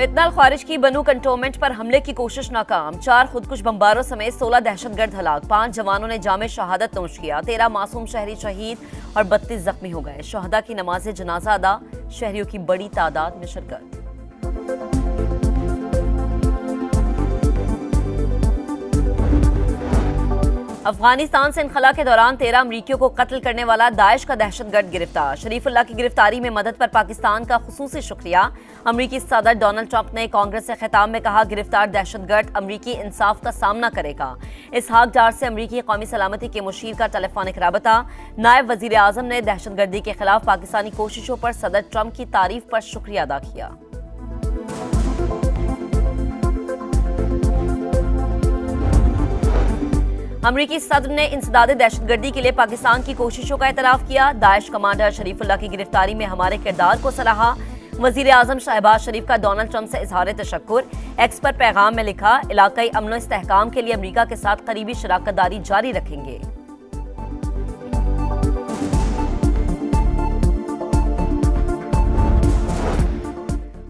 इत्नाल ख्वारिज की बनू कंटोनमेंट पर हमले की कोशिश नाकाम। 4 खुदकुश बमबारों समेत 16 दहशतगर्द हलाक। 5 जवानों ने जामे शहादत नोश किया। 13 मासूम शहरी शहीद और 32 जख्मी हो गए। शहदा की नमाज जनाजा अदा, शहरियों की बड़ी तादाद में शिरकत। अफगानिस्तान से इनखला के दौरान 13 अमरीकियों को कत्ल करने वाला दाइश का दहशतगर्द गिरफ्तार। शरीफुल्लाह की गिरफ्तारी में मदद पर पाकिस्तान का खुसूसी शुक्रिया। अमरीकी सदर डोनाल्ड ट्रंप ने कांग्रेस से खिताब में कहा, गिरफ्तार दहशतगर्द अमरीकी इंसाफ का सामना करेगा। इसहाक डार से अमरीकी कौमी सलामती के मुशीर का टेलीफोनिक राबता। नायब वजीर आजम ने दहशतगर्दी के खिलाफ पाकिस्तानी कोशिशों पर सदर ट्रंप की तारीफ पर शुक्रिया अदा किया। अमरीकी सदर ने इंसदादे दहशतगर्दी के लिए पाकिस्तान की कोशिशों का एतराफ किया। दाइश कमांडर शरीफुल्लाह की गिरफ्तारी में हमारे किरदार को सराहा। वजीर आजम शहबाज शरीफ का डोनाल्ड ट्रंप से इजहार तशक्कुर। एक्स पर पैगाम में लिखा, इलाकाई अमन इस्तेहकाम के लिए अमरीका के साथ करीबी शराकत दारी जारी रखेंगे।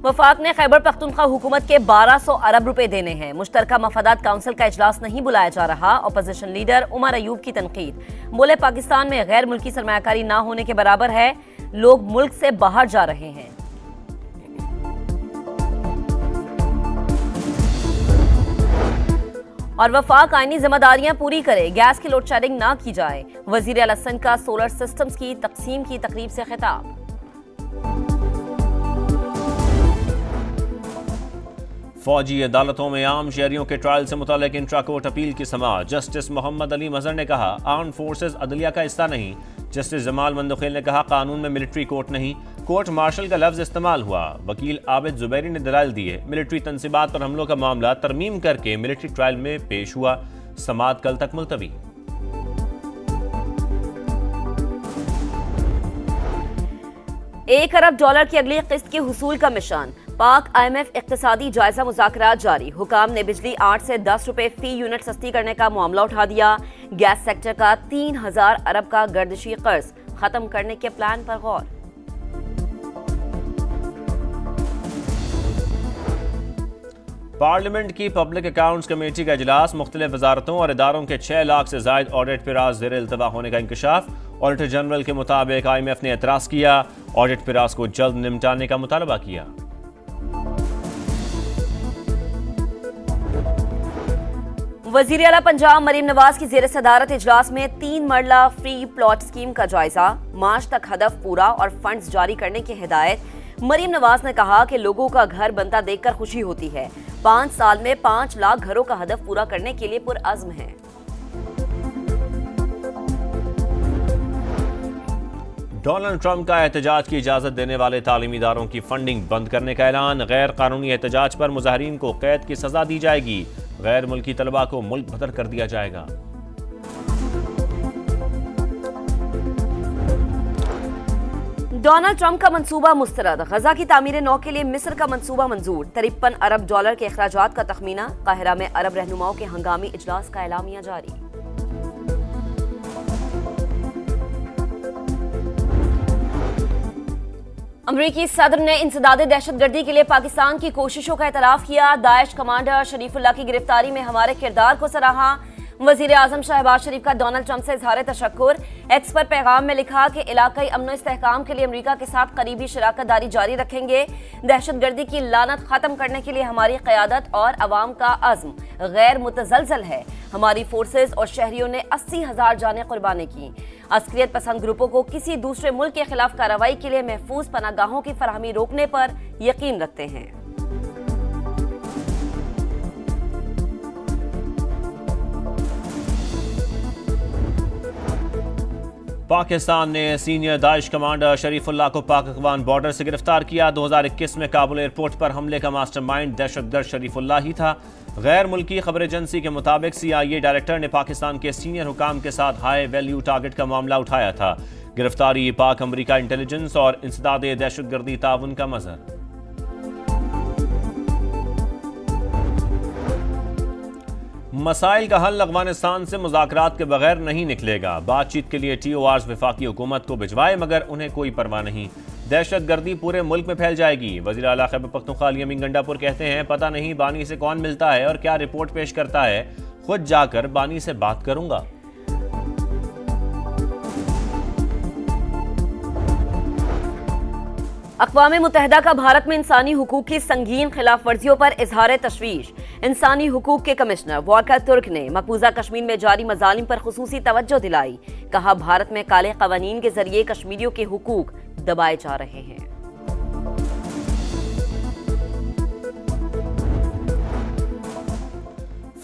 वफाक ने खैबर पख्तूनख्वा हुकूमत के 1200 अरब रुपए देने हैं। मुश्तरका मफादात काउंसिल का इजलास नहीं बुलाया जा रहा। अपोजिशन लीडर उमर अयूब की तनकीद। बोले, पाकिस्तान में गैर मुल्की सरमायाकारी ना होने के बराबर है। लोग मुल्क से बाहर जा रहे हैं। और वफाक आईनी जिम्मेदारियां पूरी करे, गैस की लोड शेडिंग ना की जाए। वजीर अल हसन का सोलर सिस्टम्स की तकसीम की तकरीब से खिताब। फौजी अदालतों में आम शहरियों के ट्रायल से मुताल्लिक इंट्रा कोर्ट अपील की समाअत। जस्टिस मोहम्मद अली मजहर ने कहा, आर्म फोर्सेज अदलिया का हिस्सा नहीं। जस्टिस जमाल मंदुखेल ने कहा, कानून में मिलिट्री कोर्ट नहीं, कोर्ट मार्शल का लफ्ज इस्तेमाल हुआ। वकील आबिद जुबैरी ने दलाल दिए, मिलिट्री तनसीबात पर हमलों का मामला तरमीम करके मिलिट्री ट्रायल में पेश हुआ। समाअत कल तक मुलतवी। $1 अरब की अगली किस्त के हुसूल का मिशन। पाक IMF इक्तिसादी जायजा मुज़ाकरात जारी। हुकाम ने बिजली 8 से 10 रुपए फी यूनिट सस्ती करने का मामला उठा दिया। गैस सेक्टर का 3000 अरब का गर्दिशी कर्ज खत्म करने के प्लान पर गौर। पार्लियामेंट की पब्लिक अकाउंट्स कमेटी का इजलास। मुख्तलिफ वजारतों और इदारों के 6 लाख से जायद ऑडिट पिराज ज़ेर इल्तवा होने का इंकशाफ। ऑडिटर जनरल के मुताबिक IMF ने एतराज़ किया, ऑडिट पिराज को जल्द निपटाने का मुतालबा किया। वजीर आला पंजाब मरीम नवाज की ज़ेर सदारत इजलास में 3 मरला फ्री प्लॉट स्कीम का जायजा। मार्च तक हदफ पूरा और फंड्स जारी करने की हिदायत। मरीम नवाज ने कहा कि लोगों का घर बनता देखकर खुशी होती है। 5 साल में 5 लाख घरों का हदफ पूरा करने के लिए पुरअज़्म है। डोनाल्ड ट्रंप का एहतजाज की इजाजत देने वाले तालीमी इदारों की फंडिंग बंद करने का ऐलान। गैर कानूनी एहतजाज पर मुजाहिरीन को कैद की सजा दी जाएगी। गैर मुल्की तलबा को मुल्क बदर कर दिया जाएगा। डोनाल्ड ट्रंप का मंसूबा मुस्तरद। गजा की तामीर नौ के लिए मिस्र का मंसूबा मंजूर। $53 अरब के अखराजात का तखमीना। काहिरा में अरब रहनुमाओं के हंगामी इजलास का एलामिया जारी। अमरीकी सदर ने इंसदादे दहशतगर्दी के लिए पाकिस्तान की कोशिशों का एतराफ किया। दाइश कमांडर शरीफुल्लाह की गिरफ्तारी में हमारे किरदार को सराहा। वजीर आजम शहबाज शरीफ का डोनाल्ड ट्रंप से इजहार तशक्कुर। एक्स पर पैगाम में लिखा कि इलाकाई अमन इस्तेहकाम के लिए अमरीका के साथ करीबी शराकत दारी जारी रखेंगे। दहशतगर्दी की लानत खत्म करने के लिए हमारी क़यादत और अवाम का अज़्म गैर मुतज़लज़ल है। हमारी फोर्सेज और शहरियों ने 80,000 जानें कुर्बानी की। अस्करियत पसंद ग्रुपों को किसी दूसरे मुल्क के खिलाफ कार्रवाई के लिए महफूज पनागाहों की फराहमी रोकने पर यकीन रखते हैं। पाकिस्तान ने सीनियर दाइश कमांडर शरीफुल्लाह को पाक अफगान बॉर्डर से गिरफ्तार किया। 2021 में काबुल एयरपोर्ट पर हमले का मास्टरमाइंड दहशतगर्द शरीफुल्लाह ही था। गैर मुल्की खबर एजेंसी के मुताबिक CIA डायरेक्टर ने पाकिस्तान के सीनियर हुकाम के साथ हाई वैल्यू टारगेट का मामला उठाया था। गिरफ्तारी पाक अमरीका इंटेलिजेंस और इंसदादे दहशतगर्दी ताउन का मज़हर। मसाइल का हल अफगानिस्तान से मुज़ाकरात के बगैर नहीं निकलेगा। बातचीत के लिए TORs वफाकी हुकूमत को भिजवाए मगर उन्हें कोई परवाह नहीं। दहशत गर्दी पूरे मुल्क में फैल जाएगी। वज़ीर आला खैबर पख्तूनख्वा अली अमीन गंडापुर कहते हैं, पता नहीं बानी से कौन मिलता है और क्या रिपोर्ट पेश करता है, खुद जाकर बानी से बात करूंगा। अक़वाम मुत्तहिदा का भारत में इंसानी हुकूक की संगीन खिलाफ वर्जियों पर इजहार तशवीश। इंसानी हुकूक के कमिश्नर वॉकर तुर्क ने मकबूजा कश्मीर में जारी मजालिम पर खुसूसी तवज्जो दिलाई। कहा, भारत में काले कवानीन के जरिए कश्मीरियों के हुकूक दबाए जा रहे हैं।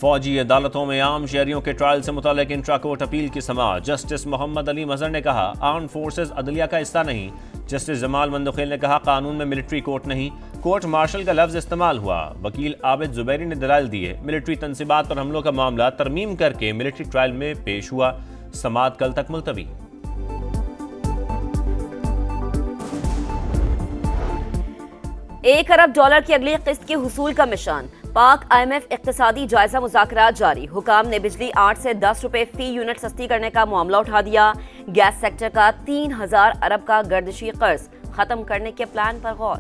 फौजी अदालतों में आम शहरियों के ट्रायल से मुताल्लिक इंट्रा कोर्ट अपील की समाअत। जस्टिस मोहम्मद अली मजहर ने कहा, आर्म फोर्सेज अदलिया का हिस्सा नहीं। जस्टिस जमाल मंदुखेल ने कहा, कानून में मिलिट्री कोर्ट नहीं, कोर्ट मार्शल का लफ्ज इस्तेमाल हुआ। वकील आबिद जुबैरी ने दलाल दिए, मिलिट्री तनसीबात पर हमलों का मामला तरमीम करके मिलिट्री ट्रायल में पेश हुआ। समाअत कल तक मुलतवी। $1 अरब की अगली किस्त के हुसूल का मिशन। पाक IMF इक्तिसादी जायजा मुज़ाकरात जारी। हुकाम ने बिजली 8 से 10 रुपए फी यूनिट सस्ती करने का मामला उठा दिया। गैस सेक्टर का 3000 अरब का गर्दिशी कर्ज खत्म करने के प्लान पर गौर।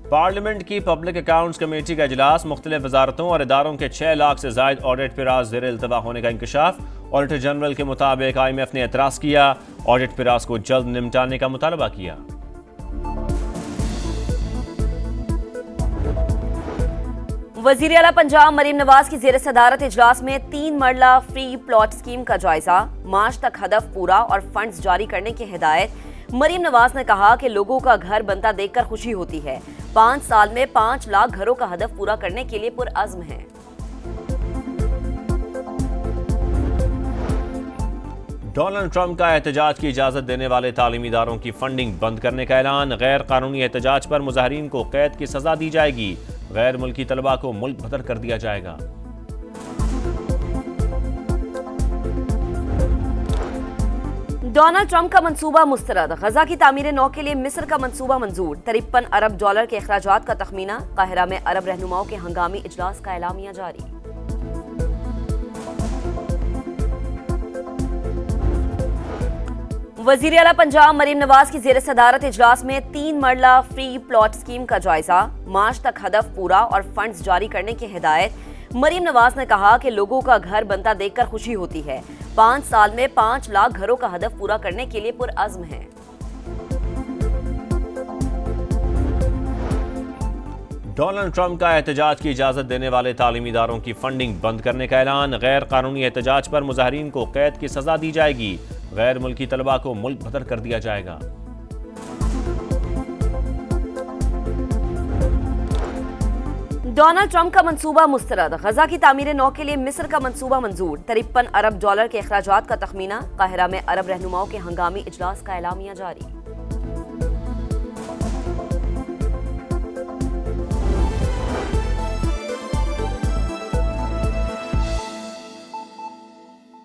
पार्लियामेंट की पब्लिक अकाउंट्स कमेटी का इजलास। मुख्तलिफ वजारतों और इदारों के 6 लाख से जायद ऑडिट पिराज ज़ेर इल्तवा होने का इंकशाफ। ऑडिटर जनरल के मुताबिक IMF ने एतराज़ किया, ऑडिट पिराज को जल्द निपटाने का मुतालबा किया। वज़ीर आला पंजाब मरीम नवाज की ज़ेर सदारत इजलास में 3 मरला फ्री प्लॉट स्कीम का जायजा। मार्च तक हदफ पूरा और फंड्स जारी करने की हिदायत। मरीम नवाज ने कहा कि लोगों का घर बनता देखकर खुशी होती है। 5 साल में 5 लाख घरों का हदफ पूरा करने के लिए पुरअज़्म है। डोनाल्ड ट्रंप का एहतजाज की इजाजत देने वाले तालीमी इदारों की फंडिंग बंद करने का ऐलान। गैर कानूनी एहतजाज पर मुजाहिरीन को कैद की सजा दी जाएगी। गैर मुल्की तलबा को मुल्क बदर कर दिया जाएगा। डोनाल्ड ट्रंप का मंसूबा मुस्तरद। गजा की तामीर नौ के लिए मिस्र का मंसूबा मंजूर। $53 अरब के अखराजात का तखमीना। काहिरा में अरब रहनुमाओं के हंगामी इजलास का एलामिया जारी। वज़ीर आला पंजाब मरीम नवाज की ज़ेर सदारत इजलास में 3 मरला फ्री प्लॉट स्कीम का जायजा। मार्च तक हदफ पूरा और फंड्स जारी करने की हिदायत। मरीम नवाज ने कहा कि लोगों का घर बनता देखकर खुशी होती है। 5 साल में 5 लाख घरों का हदफ पूरा करने के लिए पुरअज़्म है। डोनाल्ड ट्रंप का एहतजाज की इजाजत देने वाले तालीमी इदारों की फंडिंग बंद करने का ऐलान। गैर कानूनी एहतजाज पर मुजाहिरीन को कैद की सजा दी जाएगी। गैर मुल्की तलबा को मुल्क बदर कर दिया जाएगा। डोनाल्ड ट्रंप का मंसूबा मुस्तरद। गजा की तामीर नौ के लिए मिस्र का मंसूबा मंजूर। $53 अरब के अखराजात का तखमीना। काहिरा में अरब रहनुमाओं के हंगामी इजलास का एलामिया जारी।